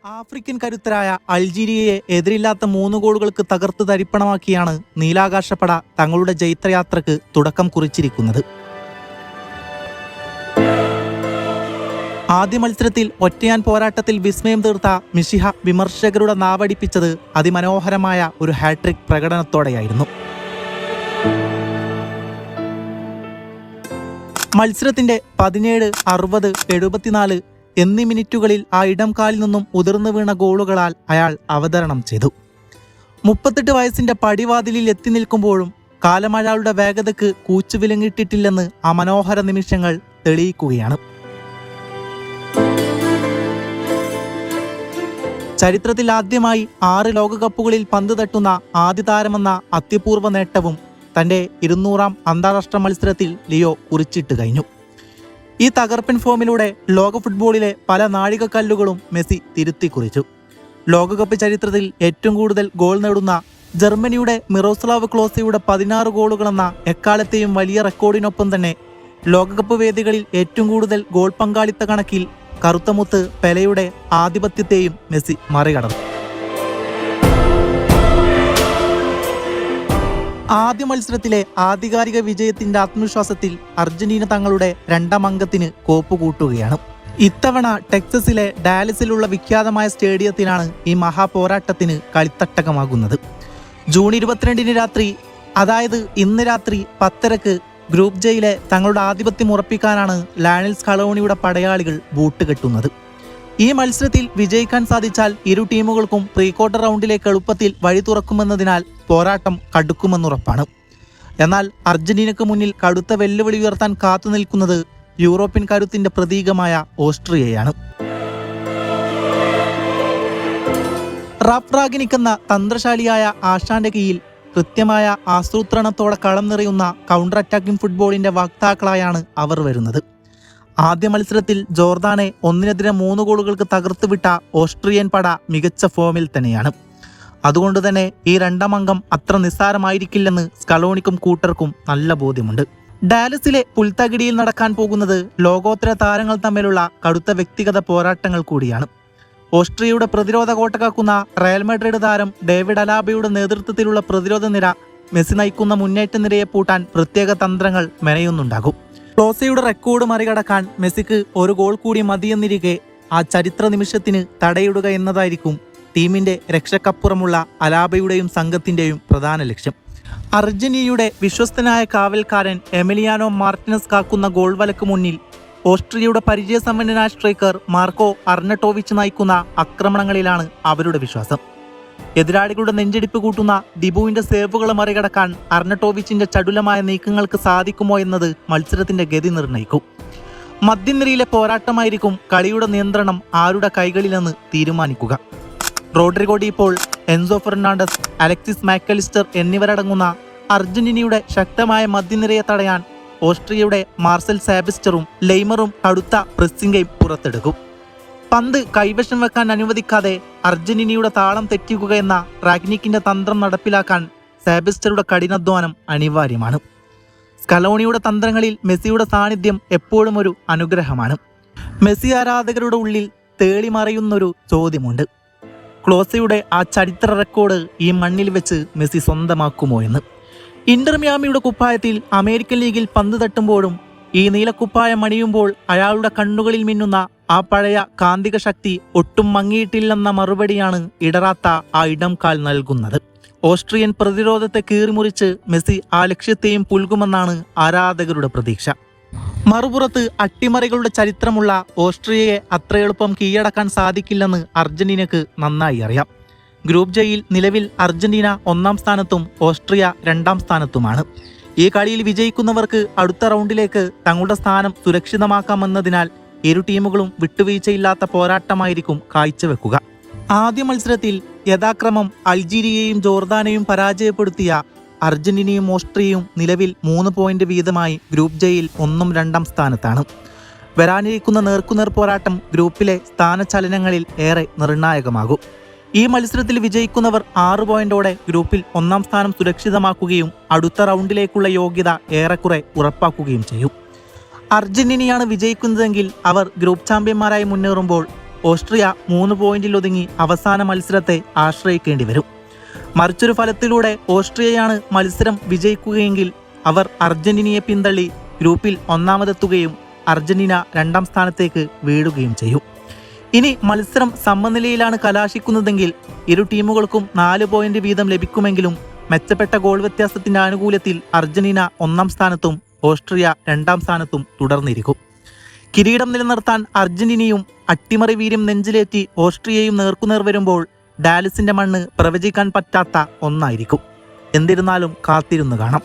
African കരുത്തരായ അൾജീരിയയെ എതിരില്ലാത്ത 3 ഗോളുകൾക്ക് തകർത്ത് തരിപ്പണമാക്കിയാണ് നീലാകാശപ്പട തങ്ങളുടെ ജൈത്രയാത്രയ്ക്ക് തുടക്കം കുറിച്ചിരിക്കുന്നത്. ആദ്യ മത്സരത്തിൽ ഒറ്റയാൻ പോരാട്ടത്തിൽ വിസ്മയം തീർത്ത മിഷിഹ വിമർശകരുടെ നാവടിപ്പിച്ചത് അതിമനോഹരമായ ഒരു ഹാട്രിക് പ്രകടനത്തോടെയായിരുന്നു. മത്സരത്തിന്റെ 17, 60, 74 എന്നീ മിനിറ്റുകളിൽ ആ ഇടംകാലിൽ നിന്നും ഉതിർന്നു വീണ ഗോളുകളാൽ അയാൾ അവതരണം ചെയ്തു. 38 വയസ്സിന്റെ പടിവാതിലിൽ എത്തി നിൽക്കുമ്പോഴും കാലം അയാളുടെ വേഗതയ്ക്ക് കൂച്ചുവിലങ്ങിട്ടിട്ടില്ലെന്ന് ആ മനോഹര നിമിഷങ്ങൾ തെളിയിക്കുകയാണ്. ചരിത്രത്തിൽ ആദ്യമായി 6 ലോകകപ്പുകളിൽ പന്ത് തട്ടുന്ന ആദ്യ താരമെന്ന അത്യപൂർവ നേട്ടവും തന്റെ 200ാം അന്താരാഷ്ട്ര മത്സരത്തിൽ ലിയോ കുറിച്ചിട്ട് കഴിഞ്ഞു. ഈ തകർപ്പൻ ഫോമിലൂടെ ലോക ഫുട്ബോളിലെ പല നാഴികക്കല്ലുകളും മെസ്സി തിരുത്തി കുറിച്ചു. ലോകകപ്പ് ചരിത്രത്തിൽ ഏറ്റവും കൂടുതൽ ഗോൾ നേടുന്ന ജർമ്മനിയുടെ മിറോസ്ലാവ് ക്ലോസയുടെ 16 ഗോളുകളെന്ന എക്കാലത്തെയും വലിയ റെക്കോർഡിനൊപ്പം തന്നെ ലോകകപ്പ് വേദികളിൽ ഏറ്റവും കൂടുതൽ ഗോൾ പങ്കാളിത്ത കണക്കിൽ കറുത്തമുത്ത് പെലെയുടെ ആധിപത്യത്തെയും മെസ്സി മറികടന്നു. ആദ്യ മത്സരത്തിലെ ആധികാരിക വിജയത്തിന്റെ ആത്മവിശ്വാസത്തിൽ അർജന്റീന തങ്ങളുടെ 2ാം അങ്കത്തിന് കോപ്പുകൂട്ടുകയാണ്. ഇത്തവണ ടെക്സസിലെ ഡാലസിലുള്ള വിഖ്യാതമായ സ്റ്റേഡിയത്തിലാണ് ഈ മഹാപോരാട്ടത്തിന് കളിത്തട്ടകമാകുന്നത്. ജൂൺ 22 രാത്രി, അതായത് ഇന്ന് രാത്രി 10:30 ഗ്രൂപ്പ് ജെയിലെ തങ്ങളുടെ ആധിപത്യം ഉറപ്പിക്കാനാണ് ലയണൽ സ്കലോണിയുടെ പടയാളികൾ ബൂട്ട് കെട്ടുന്നത്. ഈ മത്സരത്തിൽ വിജയിക്കാൻ സാധിച്ചാൽ ഇരു ടീമുകൾക്കും പ്രീ ക്വാർട്ടർ റൗണ്ടിലേക്ക് എളുപ്പത്തിൽ വഴി തുറക്കുമെന്നതിനാൽ പോരാട്ടം കടുക്കുമെന്നുറപ്പാണ്. എന്നാൽ അർജന്റീനയ്ക്ക് മുന്നിൽ കടുത്ത വെല്ലുവിളി ഉയർത്താൻ കാത്തു നിൽക്കുന്നത് യൂറോപ്യൻ കരുത്തിന്റെ പ്രതീകമായ ഓസ്ട്രിയയാണ്. റാഫ്രാഗിനിക് എന്ന തന്ത്രശാലിയായ ആശാന്റെ കീഴിൽ കൃത്യമായ ആസൂത്രണത്തോടെ കളം നിറയുന്ന കൗണ്ടർ അറ്റാക്കിംഗ് ഫുട്ബോളിന്റെ വക്താക്കളായാണ് അവർ വരുന്നത്. ആദ്യ മത്സരത്തിൽ ജോർദാനെ 1-3 ഗോളുകൾക്ക് തകർത്തുവിട്ട ഓസ്ട്രിയൻ പട മികച്ച ഫോമിൽ തന്നെയാണ്. അതുകൊണ്ട് തന്നെ ഈ 2ാം അംഗം അത്ര നിസ്സാരമായിരിക്കില്ലെന്ന് സ്കലോണിക്കും കൂട്ടർക്കും നല്ല ബോധ്യമുണ്ട്. ഡാലസിലെ പുൽത്തകിടിയിൽ നടക്കാൻ പോകുന്നത് ലോകോത്തര താരങ്ങൾ തമ്മിലുള്ള കടുത്ത വ്യക്തിഗത പോരാട്ടങ്ങൾ കൂടിയാണ്. ഓസ്ട്രിയയുടെ പ്രതിരോധ കോട്ട കാക്കുന്ന റയൽ മാഡ്രിഡ് താരം ഡേവിഡ് അലാബയുടെ നേതൃത്വത്തിലുള്ള പ്രതിരോധ നിര മെസ്സി നയിക്കുന്ന മുന്നേറ്റ നിരയെ പൂട്ടാൻ പ്രത്യേക തന്ത്രങ്ങൾ മെനയുന്നുണ്ടാകും. ക്ലോസയുടെ റെക്കോർഡ് മറികടക്കാൻ മെസ്സിക്ക് 1 ഗോൾ കൂടി മതിയെന്നിരിക്കെ ആ ചരിത്ര നിമിഷത്തിന് തടയിടുക എന്നതായിരിക്കും ടീമിന്റെ രക്ഷക്കപ്പുറമുള്ള അലാബയുടെയും സംഘത്തിന്റെയും പ്രധാന ലക്ഷ്യം. അർജന്റീനയുടെ വിശ്വസ്തനായ കാവൽക്കാരൻ എമിലിയാനോ മാർട്ടിനസ് കാക്കുന്ന ഗോൾ വലക്ക് മുന്നിൽ ഓസ്ട്രിയയുടെ പരിചയസമ്പന്നനായ സ്ട്രൈക്കർ മാർക്കോ അർണട്ടോവിച്ച് നയിക്കുന്ന ആക്രമണങ്ങളിലാണ് അവരുടെ വിശ്വാസം. എതിരാളികളുടെ നെഞ്ചിടിപ്പ് കൂട്ടുന്ന ദിബുവിന്റെ സേവുകളെ മറികടക്കാൻ അർണട്ടോവിച്ചിന്റെ ചടുലമായ നീക്കങ്ങൾക്ക് സാധിക്കുമോ എന്നത് മത്സരത്തിന്റെ ഗതി നിർണ്ണയിക്കും. മധ്യനിരയിലെ പോരാട്ടമായിരിക്കും കളിയുടെ നിയന്ത്രണം ആരുടെ കൈകളിലെന്ന് തീരുമാനിക്കുക. Rodrigo De Paul, Enzo Fernandez, Alexis Mac Allister എന്നിവരടങ്ങുന്ന അർജന്റീനയുടെ ശക്തമായ മധ്യനിരയെ തടയാൻ ഓസ്ട്രിയയുടെ മാർസൽ സാബിസ്റ്ററും ലെയ്മറും കടുത്ത പ്രസ്സിംഗ് ഗെയിം പുറത്തെടുക്കും. പന്ത് കൈവശം വെക്കാൻ അനുവദിക്കാതെ അർജന്റീനയുടെ താളം തെറ്റിക്കുക എന്ന റാഗ്നിക്കിന്റെ തന്ത്രം നടപ്പിലാക്കാൻ സാബിസ്റ്ററുടെ കഠിനാധ്വാനം അനിവാര്യമാണ്. സ്കലോണിയുടെ തന്ത്രങ്ങളിൽ മെസ്സിയുടെ സാന്നിധ്യം എപ്പോഴും ഒരു അനുഗ്രഹമാണ്. മെസ്സി ആരാധകരുടെ ഉള്ളിൽ തേളി മറയുന്നൊരു ചോദ്യമുണ്ട്: ക്ലോസയുടെ ആ ചരിത്ര റെക്കോർഡ് ഈ മണ്ണിൽ വെച്ച് മെസ്സി സ്വന്തമാക്കുമോ എന്ന്. ഇന്റർ മിയാമിയുടെ കുപ്പായത്തിൽ അമേരിക്കൻ ലീഗിൽ പന്ത് തട്ടുമ്പോഴും ഈ നീലക്കുപ്പായം അണിയുമ്പോൾ അയാളുടെ കണ്ണുകളിൽ മിന്നുന്ന ആ പഴയ കാന്തിക ശക്തി ഒട്ടും മങ്ങിയിട്ടില്ലെന്ന മറുപടിയാണ് ഇടറാത്ത ആ ഇടംകാൽ നൽകുന്നത്. ഓസ്ട്രിയൻ പ്രതിരോധത്തെ കീറിമുറിച്ച് മെസ്സി ആ ലക്ഷ്യത്തെയും പുൽകുമെന്നാണ് ആരാധകരുടെ പ്രതീക്ഷ. മറുപുറത്ത് അട്ടിമറികളുടെ ചരിത്രമുള്ള ഓസ്ട്രിയയെ അത്ര എളുപ്പം കീഴടക്കാൻ സാധിക്കില്ലെന്ന് അർജന്റീനക്ക് നന്നായി അറിയാം. ഗ്രൂപ്പ് ജെയിൽ നിലവിൽ അർജന്റീന 1ാം സ്ഥാനത്തും ഓസ്ട്രിയ 2ാം സ്ഥാനത്തുമാണ്. ഈ കളിയിൽ വിജയിക്കുന്നവർക്ക് അടുത്ത റൗണ്ടിലേക്ക് തങ്ങളുടെ സ്ഥാനം സുരക്ഷിതമാക്കാമെന്നതിനാൽ ഇരു ടീമുകളും വിട്ടുവീഴ്ചയില്ലാത്ത പോരാട്ടമായിരിക്കും കാഴ്ചവെക്കുക. ആദ്യ മത്സരത്തിൽ യഥാക്രമം അൾജീരിയയും ജോർദാനെയും പരാജയപ്പെടുത്തിയ അർജന്റീനയും ഓസ്ട്രിയയും നിലവിൽ 3 പോയിന്റ് വീതമായി ഗ്രൂപ്പ് ജെയിൽ 1ഉം 2ാം സ്ഥാനത്താണ്. വരാനിരിക്കുന്ന നേർക്കുനേർ പോരാട്ടം ഗ്രൂപ്പിലെ സ്ഥാനചലനങ്ങളിൽ ഏറെ നിർണായകമാകും. ഈ മത്സരത്തിൽ വിജയിക്കുന്നവർ 6 പോയിന്റോടെ ഗ്രൂപ്പിൽ 1ാം സ്ഥാനം സുരക്ഷിതമാക്കുകയും അടുത്ത റൗണ്ടിലേക്കുള്ള യോഗ്യത ഏറെക്കുറെ ഉറപ്പാക്കുകയും ചെയ്യും. അർജന്റീനയാണ് വിജയിക്കുന്നതെങ്കിൽ അവർ ഗ്രൂപ്പ് ചാമ്പ്യന്മാരായി മുന്നേറുമ്പോൾ ഓസ്ട്രിയ 3 പോയിന്റിൽ ഒതുങ്ങി അവസാന മത്സരത്തെ ആശ്രയിക്കേണ്ടി വരും. മറിച്ചൊരു ഫലത്തിലൂടെ ഓസ്ട്രിയയാണ് മത്സരം വിജയിക്കുകയെങ്കിൽ അവർ അർജന്റീനയെ പിന്തള്ളി ഗ്രൂപ്പിൽ ഒന്നാമതെത്തുകയും അർജന്റീന 2ാം സ്ഥാനത്തേക്ക് വീഴുകയും ചെയ്യും. ഇനി മത്സരം സമനിലയിലാണ് കലാശിക്കുന്നതെങ്കിൽ ഇരു ടീമുകൾക്കും 4 പോയിന്റ് വീതം ലഭിക്കുമെങ്കിലും മെച്ചപ്പെട്ട ഗോൾ വ്യത്യാസത്തിന്റെ ആനുകൂല്യത്തിൽ അർജന്റീന 1ാം സ്ഥാനത്തും ഓസ്ട്രിയ 2ാം സ്ഥാനത്തും തുടർന്നിരിക്കും. കിരീടം നിലനിർത്താൻ അർജന്റീനയും അട്ടിമറി വീര്യം നെഞ്ചിലേറ്റി ഓസ്ട്രിയയും നേർക്കുനേർ വരുമ്പോൾ ഡാലസിന്റെ മണ്ണ് പ്രവചിക്കാൻ പറ്റാത്ത ഒന്നായിരിക്കും. എന്നിരുന്നാലും കാത്തിരുന്നു കാണാം.